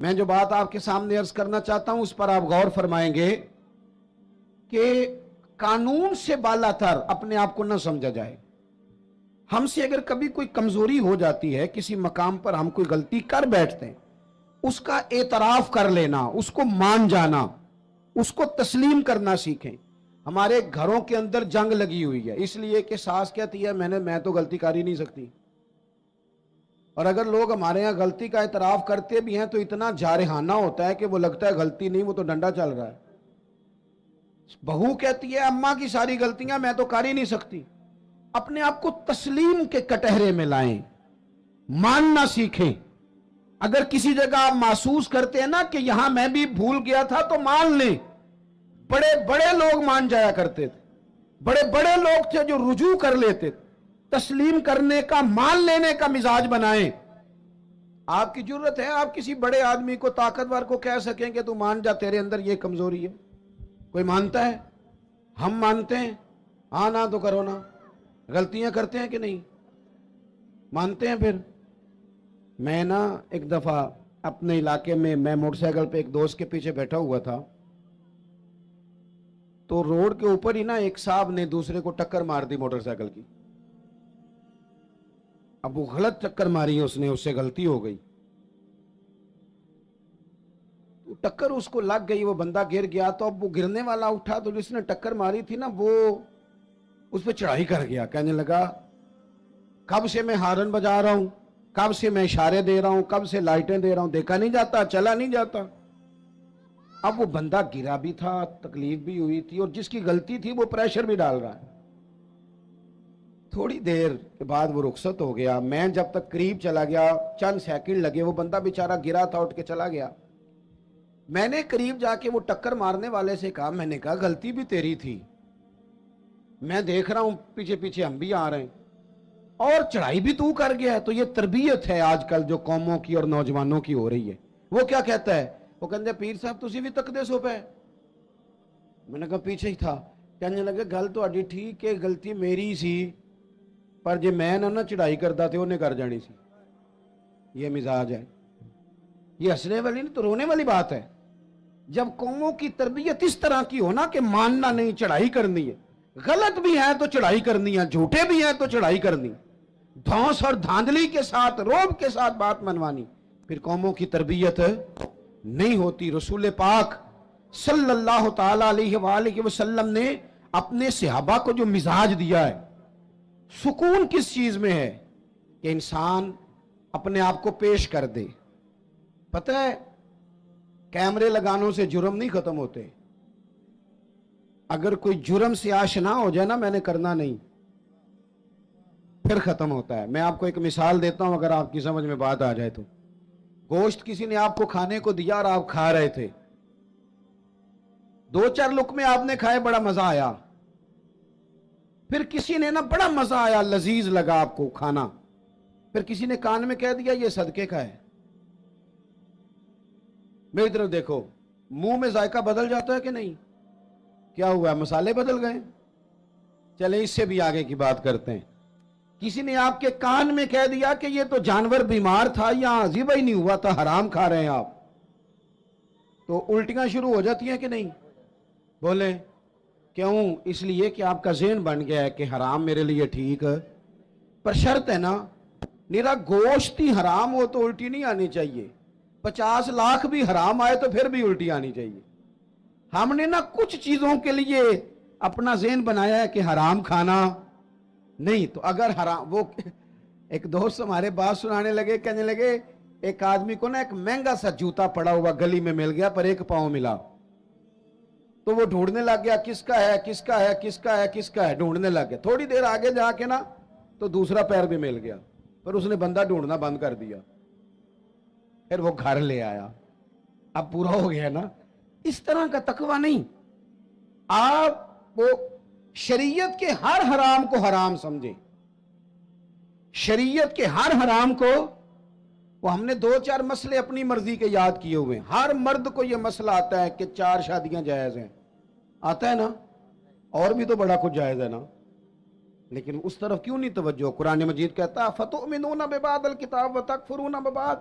میں جو بات آپ کے سامنے عرض کرنا چاہتا ہوں اس پر آپ غور فرمائیں گے کہ قانون سے بالا تر اپنے آپ کو نہ سمجھا جائے. ہم سے اگر کبھی کوئی کمزوری ہو جاتی ہے، کسی مقام پر ہم کوئی غلطی کر بیٹھتے ہیں، اس کا اعتراف کر لینا، اس کو مان جانا، اس کو تسلیم کرنا سیکھیں. ہمارے گھروں کے اندر جنگ لگی ہوئی ہے اس لیے کہ ساس کہتی ہے میں تو غلطی کر ہی نہیں سکتی. اور اگر لوگ ہمارے ہاں غلطی کا اعتراف کرتے بھی ہیں تو اتنا جارحانہ ہوتا ہے کہ وہ لگتا ہے غلطی نہیں، وہ تو ڈنڈا چل رہا ہے. بہو کہتی ہے اماں کی ساری غلطیاں میں تو کر ہی نہیں سکتی. اپنے آپ کو تسلیم کے کٹہرے میں لائیں، ماننا سیکھیں. اگر کسی جگہ آپ محسوس کرتے ہیں نا کہ یہاں میں بھی بھول گیا تھا تو مان لیں. بڑے بڑے لوگ مان جایا کرتے تھے، بڑے بڑے لوگ تھے جو رجوع کر لیتے تھے. تسلیم کرنے کا، مان لینے کا مزاج بنائیں. آپ کی ضرورت ہے آپ کسی بڑے آدمی کو، طاقتور کو کہہ سکیں کہ تو مان جا، تیرے اندر یہ کمزوری ہے. کوئی مانتا ہے؟ ہم مانتے ہیں؟ ہاں نہ تو کرو نا. غلطیاں کرتے ہیں کہ نہیں؟ مانتے ہیں. پھر میں نا ایک دفعہ اپنے علاقے میں موٹر سائیکل پہ ایک دوست کے پیچھے بیٹھا ہوا تھا، تو روڈ کے اوپر ہی نا ایک صاحب نے دوسرے کو ٹکر مار دی موٹر سائیکل کی. اب وہ غلط ٹکر ماری ہے، اس سے غلطی ہو گئی، ٹکر اس کو لگ گئی، وہ بندہ گر گیا. تو اب وہ گرنے والا اٹھا تو جس نے ٹکر ماری تھی نا وہ اس پہ چڑھائی کر گیا. کہنے لگا کب سے میں ہارن بجا رہا ہوں، کب سے میں اشارے دے رہا ہوں، کب سے لائٹیں دے رہا ہوں، دیکھا نہیں جاتا، چلا نہیں جاتا. اب وہ بندہ گرا بھی تھا، تکلیف بھی ہوئی تھی، اور جس کی غلطی تھی وہ پریشر بھی ڈال رہا ہے. تھوڑی دیر کے بعد وہ رخصت ہو گیا. میں جب تک قریب چلا گیا، چند سیکنڈ لگے، وہ بندہ بیچارہ گرا تھا، اٹھ کے چلا گیا. میں نے قریب جا کے وہ ٹکر مارنے والے سے کہا، میں نے کہا غلطی بھی تیری تھی، میں دیکھ رہا ہوں پیچھے پیچھے ہم بھی آ رہے ہیں اور چڑھائی بھی تو کر گیا ہے. تو یہ تربیت ہے آج کل جو قوموں کی اور نوجوانوں کی ہو رہی ہے. وہ کیا کہتا ہے؟ وہ کہتے ہیں پیر صاحب تسی بھی تکدے سو پہ. میں نے کہا پیچھے ہی تھا. کہنے لگے گل تو اڈی ٹھیک ہے، غلطی میری سی، پر جے میں نہ چڑھائی کرتا تھے انہیں کر جانی سی. یہ مزاج ہے. یہ ہنسنے والی نہیں تو رونے والی بات ہے. جب قوموں کی تربیت اس طرح کی ہونا کہ ماننا نہیں، چڑھائی کرنی ہے، غلط بھی ہے تو چڑھائی کرنی ہے، جھوٹے بھی ہیں تو چڑھائی کرنی، دھونس اور دھاندلی کے ساتھ، روب کے ساتھ بات منوانی، پھر قوموں کی تربیت نہیں ہوتی. رسول پاک صلی اللہ تعالی علیہ وآلہ وسلم نے اپنے صحابہ کو جو مزاج دیا ہے، سکون کس چیز میں ہے کہ انسان اپنے آپ کو پیش کر دے. پتہ ہے کیمرے لگانوں سے جرم نہیں ختم ہوتے. اگر کوئی جرم سے آشنا ہو جائے نا میں نے کرنا نہیں، پھر ختم ہوتا ہے. میں آپ کو ایک مثال دیتا ہوں اگر آپ کی سمجھ میں بات آ جائے تو. گوشت کسی نے آپ کو کھانے کو دیا اور آپ کھا رہے تھے، 2-4 لقمے آپ نے کھائے، بڑا مزہ آیا. پھر کسی نے نا بڑا مزہ آیا، لذیذ لگا آپ کو کھانا، پھر کسی نے کان میں کہہ دیا یہ صدقے کا ہے. میری طرف دیکھو، منہ میں ذائقہ بدل جاتا ہے کہ نہیں؟ کیا ہوا؟ مسالے بدل گئے. چلیں اس سے بھی آگے کی بات کرتے ہیں. کسی نے آپ کے کان میں کہہ دیا کہ یہ تو جانور بیمار تھا یا ذبح ہی نہیں ہوا تھا، حرام کھا رہے ہیں آپ، تو الٹیاں شروع ہو جاتی ہیں کہ نہیں؟ بولیں کیوں؟ اس لیے کہ آپ کا ذہن بن گیا ہے کہ حرام میرے لیے ٹھیک ہے. پر شرط ہے نا، میرا گوشت ہی حرام ہو تو الٹی نہیں آنی چاہیے، 50 لاکھ بھی حرام آئے تو پھر بھی الٹی آنی چاہیے. ہم نے نا کچھ چیزوں کے لیے اپنا ذہن بنایا ہے کہ حرام کھانا نہیں. تو اگر حرام، وہ ایک دوست ہمارے بات سنانے لگے، کہنے لگے ایک آدمی کو نا ایک مہنگا سا جوتا پڑا ہوا گلی میں مل گیا پر 1 پاؤں ملا، تو وہ ڈھونڈنے لگ گیا کس کا ہے کس کا ہے کس کا ہے کس کا ہے، ڈھونڈنے لگ گیا. تھوڑی دیر آگے جا کے نا تو دوسرا پیر بھی مل گیا، پر اس نے بندہ ڈھونڈنا بند کر دیا. پھر وہ گھر لے آیا، اب پورا ہو گیا نا. اس طرح کا تقوی نہیں. آپ وہ شریعت کے ہر حرام کو حرام سمجھیں، شریعت کے ہر حرام کو. وہ ہم نے 2-4 مسئلے اپنی مرضی کے یاد کیے ہوئے ہیں. ہر مرد کو یہ مسئلہ آتا ہے کہ 4 شادیاں جائز ہیں، آتا ہے نا، اور بھی تو بڑا کچھ جائز ہے نا، لیکن اس طرف کیوں نہیں توجہ؟ قرآن مجید کہتا ہے فَتُؤْمِنُونَ بِبَعْضِ الْكِتَابِ وَتَكْفُرُونَ بِبَعْضٍ.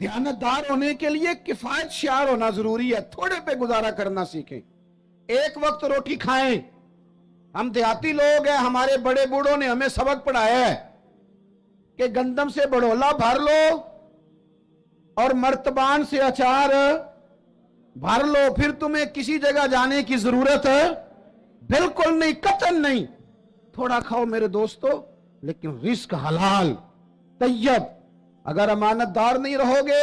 دیانتدار ہونے کے لیے کفایت شعار ہونا ضروری ہے. تھوڑے پہ گزارا کرنا سیکھیں. ایک وقت روٹی کھائیں. ہم دیہاتی لوگ ہیں, ہمارے بڑے بوڑھوں نے ہمیں سبق پڑھایا ہے کہ گندم سے بڑولا بھر لو اور مرتبان سے اچار بھر لو, پھر تمہیں کسی جگہ جانے کی ضرورت بالکل نہیں, قطعاً نہیں. تھوڑا کھاؤ میرے دوستو, لیکن رزق حلال طیب. اگر امانت دار نہیں رہو گے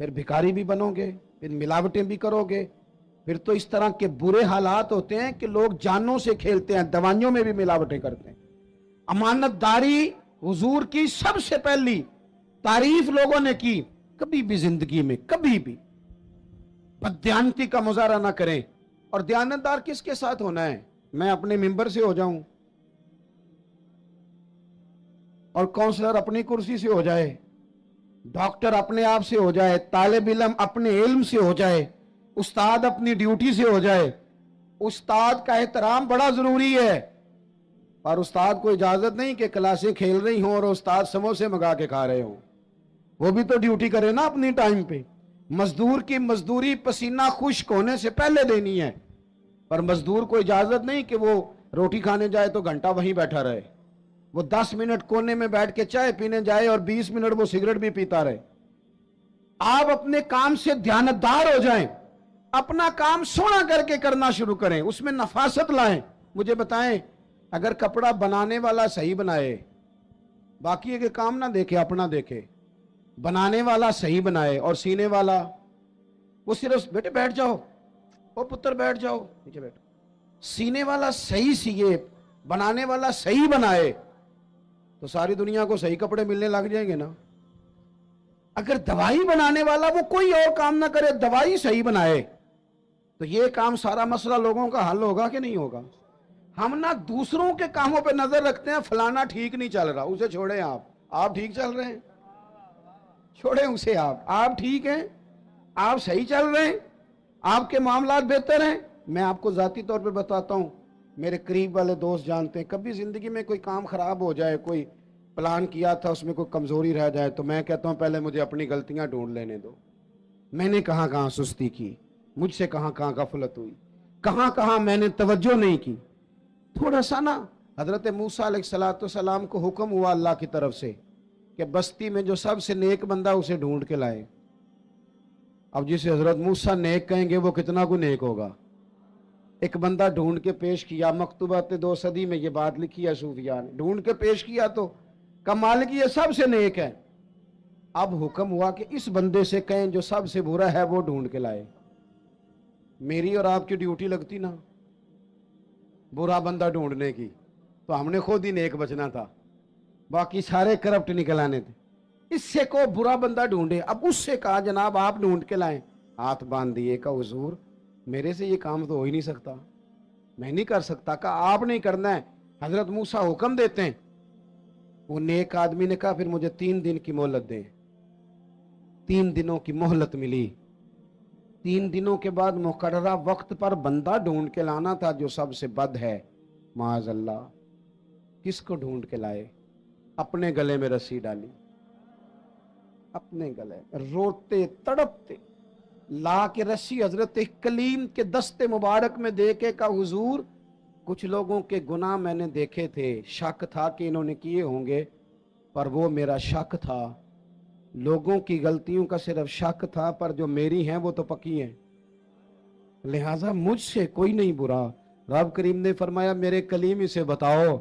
پھر بھکاری بھی بنو گے, پھر ملاوٹیں بھی کرو گے. پھر تو اس طرح کے برے حالات ہوتے ہیں کہ لوگ جانوں سے کھیلتے ہیں, دوائیوں میں بھی ملاوٹیں کرتے ہیں. امانت داری حضور کی سب سے پہلی تعریف لوگوں نے کی. کبھی بھی زندگی میں کبھی بھی بددیانتی کا مظاہرہ نہ کریں. اور دیانتدار کس کے ساتھ ہونا ہے؟ میں اپنے ممبر سے ہو جاؤں اور کونسلر اپنی کرسی سے ہو جائے, ڈاکٹر اپنے آپ سے ہو جائے, طالب علم اپنے علم سے ہو جائے, استاد اپنی ڈیوٹی سے ہو جائے. استاد کا احترام بڑا ضروری ہے, اور استاد کو اجازت نہیں کہ کلاسیں کھیل رہی ہوں اور استاد سموسے منگا کے کھا رہے ہوں. وہ بھی تو ڈیوٹی کرے نا اپنی ٹائم پہ. مزدور کی مزدوری پسینہ خشک ہونے سے پہلے دینی ہے, پر مزدور کو اجازت نہیں کہ وہ روٹی کھانے جائے تو گھنٹہ وہیں بیٹھا رہے. وہ 10 منٹ کونے میں بیٹھ کے چائے پینے جائے اور 20 منٹ وہ سگریٹ بھی پیتا رہے. آپ اپنے کام سے دیانتدار ہو جائیں, اپنا کام سونا کر کے کرنا شروع کریں, اس میں نفاست لائیں. مجھے بتائیں, اگر کپڑا بنانے والا صحیح بنائے, باقی کے کام نہ دیکھے اپنا دیکھے, بنانے والا صحیح بنائے اور سینے والا وہ صرف بیٹے بیٹھ جاؤ, او پتر بیٹھ جاؤ نیچے بیٹھ, سینے والا صحیح سیے, بنانے والا صحیح بنائے, تو ساری دنیا کو صحیح کپڑے ملنے لگ جائیں گے نا. اگر دوائی بنانے والا وہ کوئی اور کام نہ کرے, دوائی صحیح بنائے, تو یہ کام سارا مسئلہ لوگوں کا حل ہوگا کہ نہیں ہوگا؟ ہم نہ دوسروں کے کاموں پہ نظر رکھتے ہیں, فلانا ٹھیک نہیں چل رہا, اسے چھوڑیں. آپ ٹھیک چل رہے ہیں, چھوڑیں اسے. آپ ٹھیک ہیں, آپ صحیح چل رہے ہیں, آپ کے معاملات بہتر ہیں. میں آپ کو ذاتی طور پہ بتاتا ہوں, میرے قریب والے دوست جانتے ہیں, کبھی زندگی میں کوئی کام خراب ہو جائے, کوئی پلان کیا تھا اس میں کوئی کمزوری رہ جائے, تو میں کہتا ہوں پہلے مجھے اپنی غلطیاں ڈھونڈ لینے دو. میں نے کہاں کہاں سستی کی, مجھ سے کہاں کہاں غفلت ہوئی, کہاں کہاں میں نے توجہ نہیں کی. تھوڑا سا نا, حضرت موسیٰ علیہ السلام کو حکم ہوا اللہ کی طرف سے کہ بستی میں جو سب سے نیک بندہ اسے ڈھونڈ کے لائے. اب جسے حضرت موسیٰ نیک کہیں گے وہ کتنا کو نیک ہوگا. ایک بندہ ڈھونڈ کے پیش کیا, مکتوبات 2 صدی میں یہ بات لکھی ہے صوفیاء نے, ڈھونڈ کے پیش کیا تو کمال کی یہ سب سے نیک ہے. اب حکم ہوا کہ اس بندے سے کہیں جو سب سے برا ہے وہ ڈھونڈ کے لائے. میری اور آپ کی ڈیوٹی لگتی نا برا بندہ ڈھونڈنے کی, تو ہم نے خود ہی نیک بچنا تھا, باقی سارے کرپٹ نکل آنے تھے. اس سے کو برا بندہ ڈھونڈے. اب اس سے کہا جناب آپ ڈھونڈ کے لائیں, ہاتھ باندھ دیے, کہا حضور میرے سے یہ کام تو ہو ہی نہیں سکتا, میں نہیں کر سکتا. کہا آپ نہیں کرنا ہے, حضرت موسیٰ حکم دیتے ہیں. وہ نیک آدمی نے کہا پھر مجھے 3 دن کی مہلت دیں. 3 دنوں کی مہلت ملی. 3 دنوں کے بعد مقررہ وقت پر بندہ ڈھونڈ کے لانا تھا جو سب سے بد ہے معاذ اللہ. کس کو ڈھونڈ کے لائے؟ اپنے گلے میں رسی ڈالی, اپنے گلے روتے تڑپتے لا کے رسی حضرت کلیم کے دستے مبارک میں دے کے کہا حضور کچھ لوگوں کے گناہ میں نے دیکھے تھے, شک تھا کہ انہوں نے کیے ہوں گے, پر وہ میرا شک تھا. لوگوں کی غلطیوں کا صرف شک تھا, پر جو میری ہیں وہ تو پکی ہیں, لہٰذا مجھ سے کوئی نہیں برا. رب کریم نے فرمایا میرے کلیم اسے بتاؤ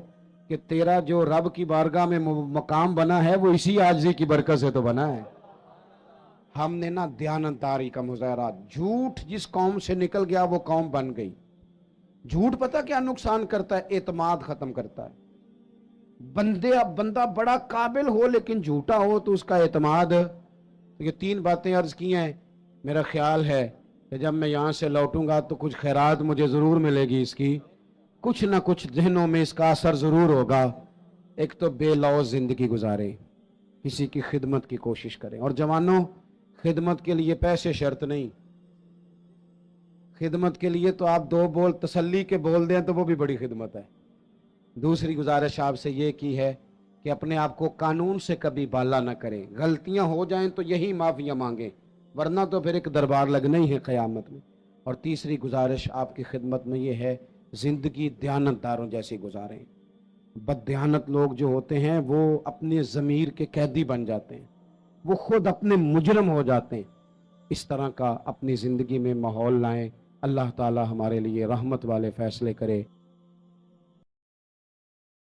کہ تیرا جو رب کی بارگاہ میں مقام بنا ہے وہ اسی عاجزی کی برکت سے تو بنا ہے. ہم نے نا دیانتداری کا مظاہرہ, جھوٹ جس قوم سے نکل گیا وہ قوم بن گئی. جھوٹ پتہ کیا نقصان کرتا ہے؟ اعتماد ختم کرتا ہے. بندہ بڑا قابل ہو لیکن جھوٹا ہو تو اس کا اعتماد. یہ 3 باتیں عرض کی ہیں. میرا خیال ہے کہ جب میں یہاں سے لوٹوں گا تو کچھ خیرات مجھے ضرور ملے گی, اس کی کچھ نہ کچھ ذہنوں میں اس کا اثر ضرور ہوگا. ایک تو بے لوث زندگی گزارے, کسی کی خدمت کی کوشش کریں. اور جوانوں, خدمت کے لیے پیسے شرط نہیں, خدمت کے لیے تو آپ 2 بول تسلی کے بول دیں تو وہ بھی بڑی خدمت ہے. دوسری گزارش آپ سے یہ کی ہے کہ اپنے آپ کو قانون سے کبھی بالا نہ کریں، غلطیاں ہو جائیں تو یہی معافیاں مانگیں، ورنہ تو پھر ایک دربار لگنا ہی ہے قیامت میں۔ اور تیسری گزارش آپ کی خدمت میں یہ ہے، زندگی دیانتداروں جیسی گزاریں۔ بددیانت لوگ جو ہوتے ہیں وہ اپنے ضمیر کے قیدی بن جاتے ہیں، وہ خود اپنے مجرم ہو جاتے ہیں۔ اس طرح کا اپنی زندگی میں ماحول لائیں، اللہ تعالی ہمارے لیے رحمت والے فیصلے کرے۔